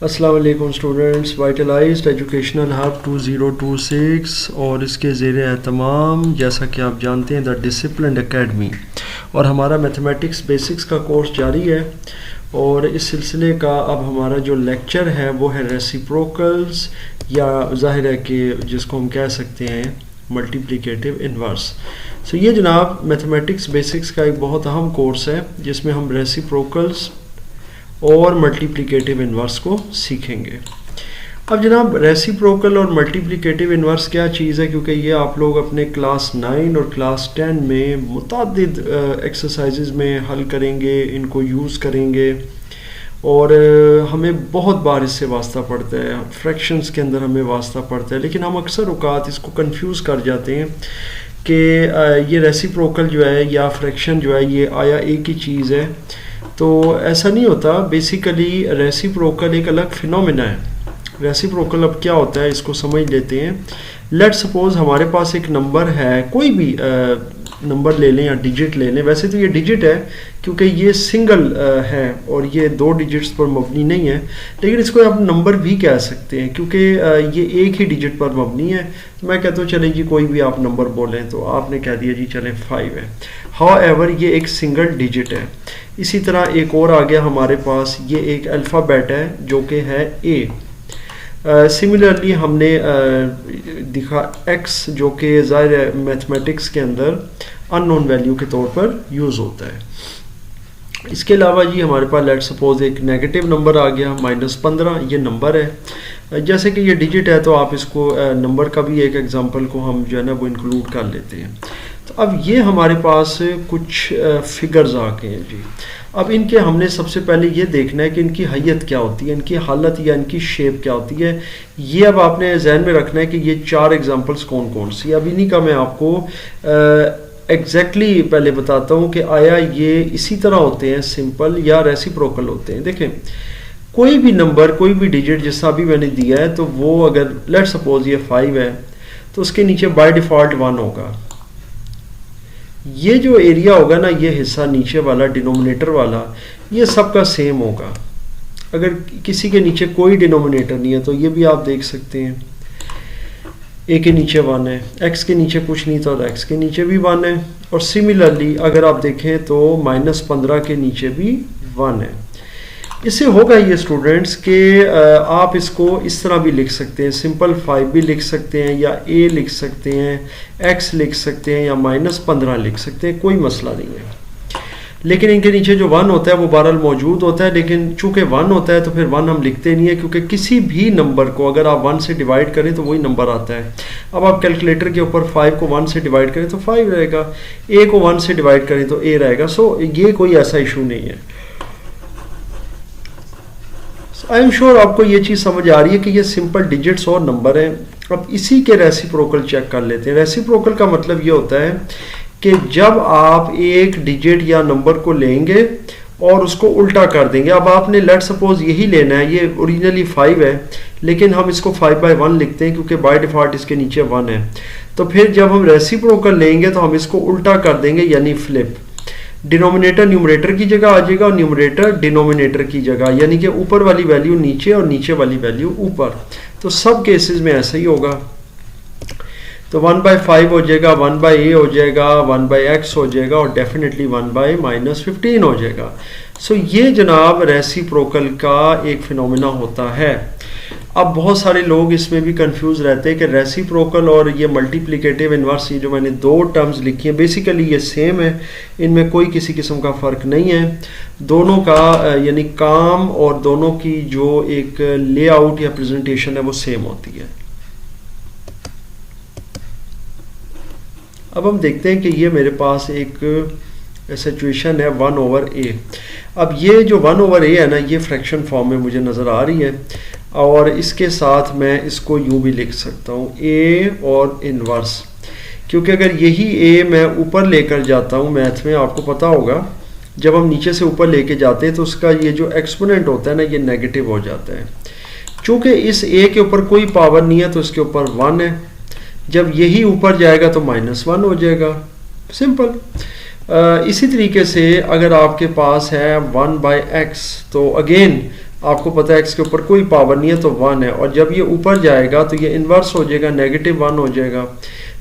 अस्सलाम वालेकुम students, वाइटलाइज्ड educational hub 2026 और इसके ज़ेर एहतमाम जैसा कि आप जानते हैं द डिसिप्लिन एकेडमी और हमारा मैथमेटिक्स बेसिक्स का कोर्स जारी है। और इस सिलसिले का अब हमारा जो लेक्चर है वो है रेसिप्रोकल्स, या ज़ाहिर है कि जिसको हम कह सकते हैं मल्टीप्लिकेटिव इन्वर्स। सो ये जनाब मैथमेटिक्स बेसिक्स का एक बहुत अहम कोर्स है जिसमें हम रेसिप्रोकल्स और मल्टीप्लिकेटिव इन्वर्स को सीखेंगे। अब जनाब रेसिप्रोकल और मल्टीप्लिकेटिव इन्वर्स क्या चीज़ है, क्योंकि ये आप लोग अपने क्लास 9 और क्लास 10 में मुतअद्दिद एक्सरसाइजेज में हल करेंगे, इनको यूज़ करेंगे और हमें बहुत बार इससे वास्ता पड़ता है। फ्रैक्शंस के अंदर हमें वास्ता पड़ता है, लेकिन हम अक्सर औकात इसको कंफ्यूज कर जाते हैं कि ये रेसिप्रोकल जो है या फ्रैक्शन जो है ये आया एक ही चीज़ है। तो ऐसा नहीं होता। बेसिकली रेसिप्रोकल एक अलग फिनोमेना है। रेसिप्रोकल अब क्या होता है इसको समझ लेते हैं। लेट सपोज हमारे पास एक नंबर है, कोई भी नंबर ले लें या डिजिट ले लें। वैसे तो ये डिजिट है क्योंकि ये सिंगल है और ये 2 डिजिट्स पर मबनी नहीं है, लेकिन इसको आप नंबर भी कह सकते हैं क्योंकि ये एक ही डिजिट पर मबनी है। तो मैं कहता हूँ चलें जी कोई भी आप नंबर बोलें, तो आपने कह दिया जी चलें 5 है। हाउएवर ये एक सिंगल डिजिट है। इसी तरह एक और आ गया हमारे पास, ये एक अल्फ़ाबेट है जो कि है ए। सिमिलरली हमने दिखा x जो कि ज़ाहिर है मैथमेटिक्स के अंदर अननोन वैल्यू के तौर पर यूज़ होता है। इसके अलावा जी हमारे पास लेट सपोज एक नेगेटिव नंबर आ गया -15, ये नंबर है। जैसे कि ये डिजिट है तो आप इसको नंबर का भी एक एग्जांपल को हम जो है ना वो इंक्लूड कर लेते हैं। तो अब ये हमारे पास कुछ फिगर्स आ गए हैं जी। अब इनके हमने सबसे पहले ये देखना है कि इनकी हैयत क्या होती है, इनकी हालत या इनकी शेप क्या होती है। ये अब आपने जहन में रखना है कि ये 4 एग्जांपल्स कौन कौन सी। अब इन्हीं का मैं आपको एग्जैक्टली पहले बताता हूँ कि आया ये इसी तरह होते हैं सिंपल या रेसिप्रोकल होते हैं। देखें कोई भी नंबर, कोई भी डिजिट जैसा अभी मैंने दिया है, तो वो अगर लेट सपोज ये 5 है तो उसके नीचे बाय डिफ़ॉल्ट 1 होगा। ये जो एरिया होगा ना, ये हिस्सा नीचे वाला डिनोमिनेटर वाला, ये सबका सेम होगा। अगर किसी के नीचे कोई डिनोमिनेटर नहीं है तो ये भी आप देख सकते हैं, ए के नीचे 1 है, एक्स के नीचे कुछ नहीं था तो एक्स के नीचे भी 1 है। और सिमिलरली अगर आप देखें तो -15 के नीचे भी 1 है। इससे होगा ये स्टूडेंट्स कि आप इसको इस तरह भी लिख सकते हैं, सिंपल 5 भी लिख सकते हैं या a लिख सकते हैं, x लिख सकते हैं या -15 लिख सकते हैं, कोई मसला नहीं है। लेकिन इनके नीचे जो 1 होता है वो बहरहाल मौजूद होता है, लेकिन चूंकि 1 होता है तो फिर 1 हम लिखते नहीं है, क्योंकि किसी भी नंबर को अगर आप 1 से डिवाइड करें तो वही नंबर आता है। अब आप कैलकुलेटर के ऊपर 5 को 1 से डिवाइड करें तो 5 रहेगा, a को 1 से डिवाइड करें तो a रहेगा। सो ये कोई ऐसा इशू नहीं है। आई एम श्योर आपको ये चीज़ समझ आ रही है कि ये सिंपल डिजिट्स और नंबर हैं। अब इसी के रेसिप्रोकल चेक कर लेते हैं। रेसिप्रोकल का मतलब ये होता है कि जब आप एक डिजिट या नंबर को लेंगे और उसको उल्टा कर देंगे। अब आपने लेट सपोज यही लेना है, ये ओरिजिनली 5 है लेकिन हम इसको 5/1 लिखते हैं क्योंकि बाय डिफ़ॉल्ट इसके नीचे 1 है। तो फिर जब हम रेसिप्रोकल लेंगे तो हम इसको उल्टा कर देंगे, यानी फ्लिप। डिनोमिनेटर न्यूमरेटर की जगह आ जाएगा और न्यूमरेटर डिनोमिनेटर की जगह, यानी कि ऊपर वाली वैल्यू नीचे और नीचे वाली वैल्यू ऊपर। तो सब केसेस में ऐसा ही होगा। तो 1/5 हो जाएगा, 1/a हो जाएगा, 1/x हो जाएगा और डेफिनेटली 1/-15 हो जाएगा। सो ये जनाब रेसिप्रोकल का एक फिनोमेना होता है। अब बहुत सारे लोग इसमें भी कंफ्यूज रहते हैं कि रेसिप्रोकल और ये मल्टीप्लिकेटिव इन्वर्स, ये जो मैंने 2 टर्म्स लिखी हैं बेसिकली ये सेम है, इनमें कोई किसी किस्म का फ़र्क नहीं है। दोनों का यानी काम और दोनों की जो एक लेआउट या प्रेजेंटेशन है वो सेम होती है। अब हम देखते हैं कि ये मेरे पास एक सिचुएशन है 1/a। अब ये जो 1/a है ना, ये फ्रैक्शन फॉर्म में मुझे नज़र आ रही है और इसके साथ मैं इसको यूँ भी लिख सकता हूँ a और इन्वर्स, क्योंकि अगर यही a मैं ऊपर लेकर जाता हूँ, मैथ में आपको पता होगा जब हम नीचे से ऊपर लेके जाते हैं तो उसका ये जो एक्सपोनेंट होता है ना, ये नेगेटिव हो जाता है। चूँकि इस a के ऊपर कोई पावर नहीं है तो इसके ऊपर 1 है, जब यही ऊपर जाएगा तो -1 हो जाएगा, सिंपल। इसी तरीके से अगर आपके पास है 1/x तो अगेन आपको पता है x के ऊपर कोई पावर नहीं है तो 1 है, और जब ये ऊपर जाएगा तो ये इन्वर्स हो जाएगा, -1 हो जाएगा,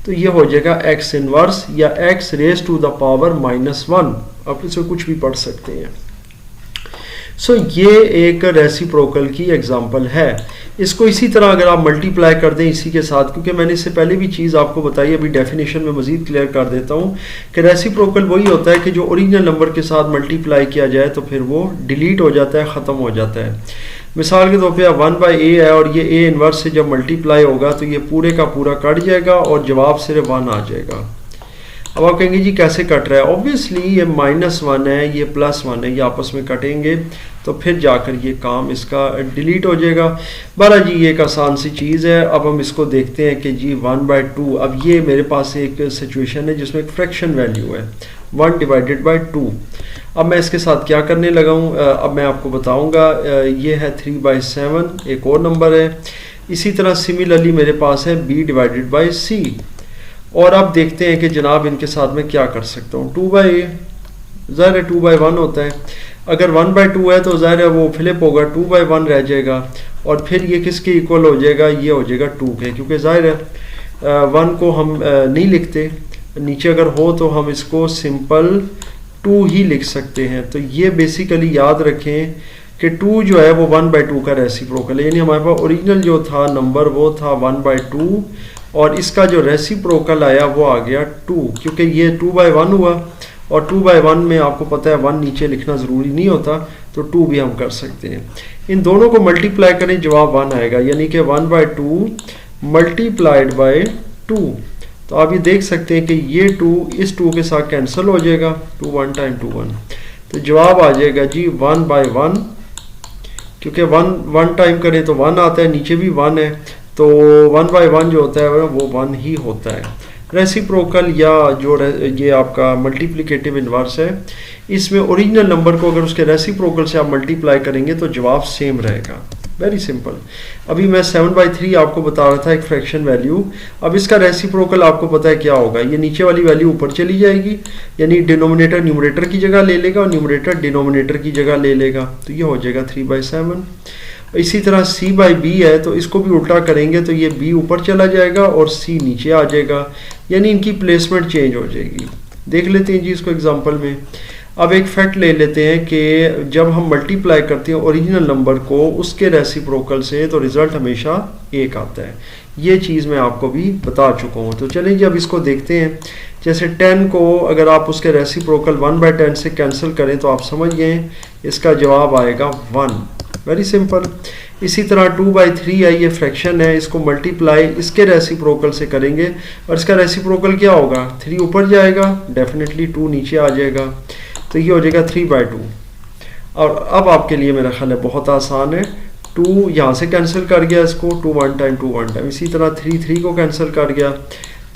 तो ये हो जाएगा x इन्वर्स या x raise to the power -1। आप इसमें कुछ भी पढ़ सकते हैं। सो ये एक रेसिप्रोकल की एग्जांपल है। इसको इसी तरह अगर आप मल्टीप्लाई कर दें इसी के साथ, क्योंकि मैंने इससे पहले भी चीज़ आपको बताई, अभी डेफिनेशन में मज़ीद क्लियर कर देता हूँ कि रेसिप्रोकल वही होता है कि जो ओरिजिनल नंबर के साथ मल्टीप्लाई किया जाए तो फिर वो डिलीट हो जाता है, ख़त्म हो जाता है। मिसाल के तौर पे 1/a है और ये a इन्वर्स से जब मल्टीप्लाई होगा तो ये पूरे का पूरा कट जाएगा और जवाब सिर्फ 1 आ जाएगा। अब आप कहेंगे जी कैसे कट रहा है? ऑब्वियसली ये -1 है, ये +1 है, ये आपस में कटेंगे तो फिर जाकर ये काम इसका डिलीट हो जाएगा। बहरहाल जी ये एक आसान सी चीज़ है। अब हम इसको देखते हैं कि जी 1/2, अब ये मेरे पास एक सिचुएशन है जिसमें एक फ्रैक्शन वैल्यू है 1/2। अब मैं इसके साथ क्या करने लगा हूँ, अब मैं आपको बताऊँगा। ये है 3/7, एक और नंबर है। इसी तरह सिमिलरली मेरे पास है b/c, और अब देखते हैं कि जनाब इनके साथ में क्या कर सकता हूँ। 2/a ज़ाहिर है 2/1 होता है, अगर 1/2 है तो ज़ाहिर है वो फ्लिप होगा, 2/1 रह जाएगा, और फिर ये किसके इक्वल हो जाएगा? ये हो जाएगा 2 के, क्योंकि ज़ाहिर है 1 को हम नहीं लिखते, नीचे अगर हो तो हम इसको सिंपल 2 ही लिख सकते हैं। तो ये बेसिकली याद रखें कि 2 जो है वो 1/2 का रेसिप्रोकल है, यानी हमारे पास ओरिजिनल जो था नंबर वो था 1/2 और इसका जो रेसिप्रोकल आया वो आ गया 2, क्योंकि ये 2/1 हुआ और 2/1 में आपको पता है 1 नीचे लिखना ज़रूरी नहीं होता, तो 2 भी हम कर सकते हैं। इन दोनों को मल्टीप्लाई करें, जवाब 1 आएगा, यानी कि 1/2 मल्टीप्लाइड बाय 2। तो आप ये देख सकते हैं कि ये 2 इस 2 के साथ कैंसिल हो जाएगा, 2 1 टाइम 2 1, तो जवाब आ जाएगा जी 1/1, क्योंकि 1 टाइम करें तो 1 आता है, नीचे भी 1 है, तो 1/1 जो होता है वो 1 ही होता है। रेसिप्रोकल या जो ये आपका मल्टीप्लिकेटिव इन्वर्स है, इसमें ओरिजिनल नंबर को अगर उसके रेसिप्रोकल से आप मल्टीप्लाई करेंगे तो जवाब सेम रहेगा। Very simple. अभी मैं 7/3 आपको बता रहा था एक फ्रैक्शन वैल्यू। अब इसका रेसिप्रोकल आपको पता है क्या होगा, ये नीचे वाली वैल्यू ऊपर चली जाएगी, यानी डिनोमिनेटर न्यूमरेटर की जगह ले लेगा और न्यूमरेटर डिनोमिनेटर की जगह ले लेगा, तो ये हो जाएगा 3/7। इसी तरह c/b है तो इसको भी उल्टा करेंगे तो ये b ऊपर चला जाएगा और c नीचे आ जाएगा, यानी इनकी प्लेसमेंट चेंज हो जाएगी। देख लेते हैं जी इसको एग्जांपल में। अब एक फैक्ट ले लेते हैं कि जब हम मल्टीप्लाई करते हैं ओरिजिनल नंबर को उसके रेसिप्रोकल से तो रिजल्ट हमेशा 1 आता है। ये चीज़ मैं आपको भी बता चुका हूँ। तो चलिए जी अब इसको देखते हैं। जैसे 10 को अगर आप उसके रेसिप्रोकल 1/10 से कैंसिल करें तो आप समझ गए इसका जवाब आएगा 1। Very simple. इसी तरह 2/3 है, ये फ्रैक्शन है, इसको मल्टीप्लाई इसके रेसिप्रोकल से करेंगे और इसका रेसिप्रोकल क्या होगा? 3 ऊपर जाएगा, डेफिनेटली 2 नीचे आ जाएगा, तो ये हो जाएगा 3/2। और अब आपके लिए मेरा ख्याल है बहुत आसान है, 2 यहाँ से कैंसिल कर गया इसको, 2 1 टाइम 2 1 टाइम, इसी तरह 3 को कैंसिल कर गया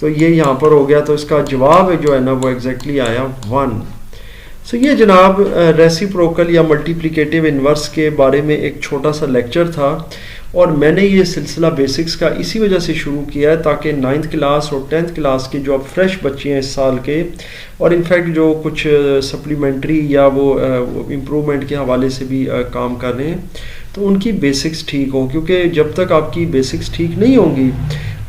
तो ये यहाँ पर हो गया, तो इसका जवाब जो है ना वो एग्जैक्टली आया 1। सो ये जनाब रेसिप्रोकल या मल्टीप्लिकेटिव इन्वर्स के बारे में एक छोटा सा लेक्चर था, और मैंने ये सिलसिला बेसिक्स का इसी वजह से शुरू किया है ताकि 9th क्लास और 10th क्लास के जो अब फ्रेश बच्चे हैं इस साल के, और इनफैक्ट जो कुछ सप्लीमेंट्री या वो इम्प्रूवमेंट के हवाले से भी काम कर रहे हैं, तो उनकी बेसिक्स ठीक हों, क्योंकि जब तक आपकी बेसिक्स ठीक नहीं होंगी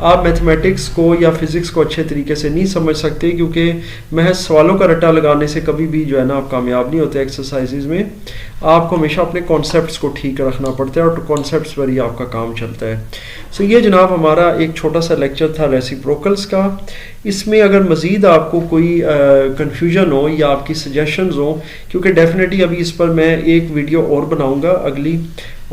आप मैथमेटिक्स को या फिज़िक्स को अच्छे तरीके से नहीं समझ सकते, क्योंकि महज सवालों का रट्टा लगाने से कभी भी जो है ना आप कामयाब नहीं होते एक्सरसाइजेज में। आपको हमेशा अपने कॉन्सेप्ट्स को ठीक रखना पड़ता है और कॉन्सेप्ट्स पर ही आपका काम चलता है। सो ये जनाब हमारा एक छोटा सा लेक्चर था रेसिप्रोकल्स का। इसमें अगर मज़ीद आपको कोई कन्फ्यूजन हो या आपकी सजेशंस हो, क्योंकि डेफिनेटली अभी इस पर मैं एक वीडियो और बनाऊँगा अगली,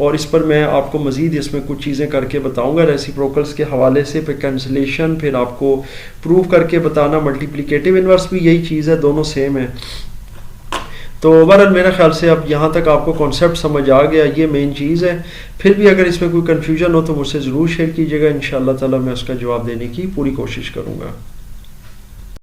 और इस पर मैं आपको मज़ीद इसमें कुछ चीज़ें करके बताऊंगा रेसिप्रोकल्स के हवाले से, फिर कैंसिलेशन, फिर आपको प्रूव करके बताना। मल्टीप्लिकेटिव इन्वर्स भी यही चीज़ है, दोनों सेम है। तो बहरहाल मेरे ख्याल से अब यहाँ तक आपको कॉन्सेप्ट समझ आ गया, ये मेन चीज़ है। फिर भी अगर इसमें कोई कन्फ्यूजन हो तो मुझसे ज़रूर शेयर कीजिएगा, इंशाअल्लाह ताला मैं उसका जवाब देने की पूरी कोशिश करूँगा।